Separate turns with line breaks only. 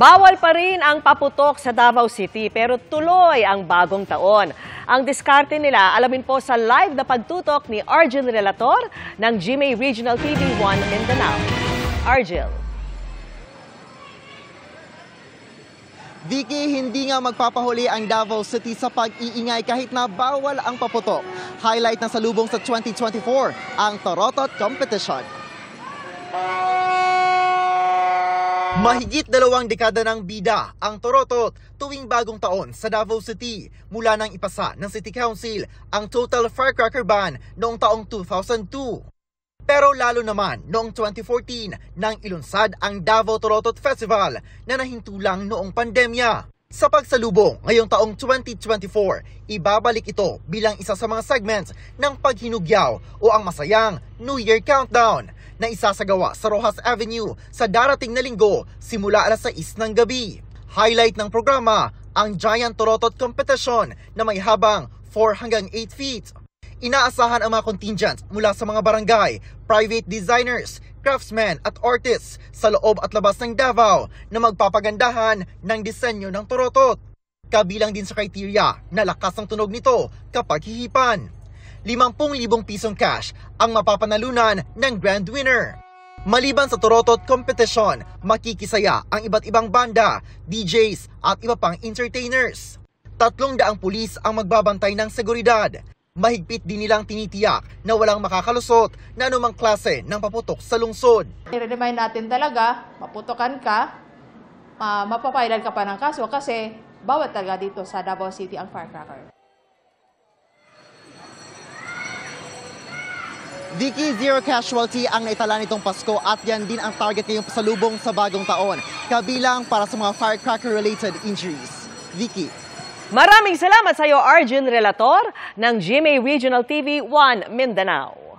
Bawal pa rin ang paputok sa Davao City pero tuloy ang bagong taon. Ang diskarte nila alamin po sa live na pagtutok ni Argel Relator ng GMA Regional TV 1 Mindanao. Argel.
Vicky, hindi nga magpapahuli ang Davao City sa pag-iingay kahit na bawal ang paputok. Highlight ng salubong sa 2024, ang Torotot Competition. Mahigit 2 dekada ng bida ang Torotot tuwing bagong taon sa Davao City mula nang ipasa ng City Council ang total firecracker ban noong taong 2002. Pero lalo naman noong 2014 nang ilunsad ang Davao Torotot Festival na nahintulang noong pandemya. Sa pagsalubong ngayong taong 2024, ibabalik ito bilang isa sa mga segments ng paghinugyaw o ang masayang New Year Countdown na isasagawa sa Rojas Avenue sa darating na linggo simula alas 6 ng gabi. Highlight ng programa ang Giant Torotot Competition na may habang 4 hanggang 8 feet. Inaasahan ang mga contingents mula sa mga barangay, private designers, craftsmen at artists sa loob at labas ng Davao na magpapagandahan ng disenyo ng Torotot. Kabilang din sa criteria na lakas ang tunog nito kapag hihipan. 50,000 pisong cash ang mapapanalunan ng grand winner. Maliban sa Torotot Competition, makikisaya ang iba't ibang banda, DJs at iba pang entertainers. 300 pulis ang magbabantay ng seguridad. Mahigpit din nilang tinitiyak na walang makakalusot na anumang klase ng paputok sa lungsod.
I-remind natin talaga, maputokan ka, mapapailan ka pa ng kaso kasi bawat talaga dito sa Davao City ang firecracker.
Vicky, 0 casualty ang naitala nitong Pasko at yan din ang target ngayong pasalubong sa bagong taon, kabilang para sa mga firecracker-related injuries. Vicky.
Maraming salamat sa iyo, Argel Relator ng GMA Regional TV 1 Mindanao.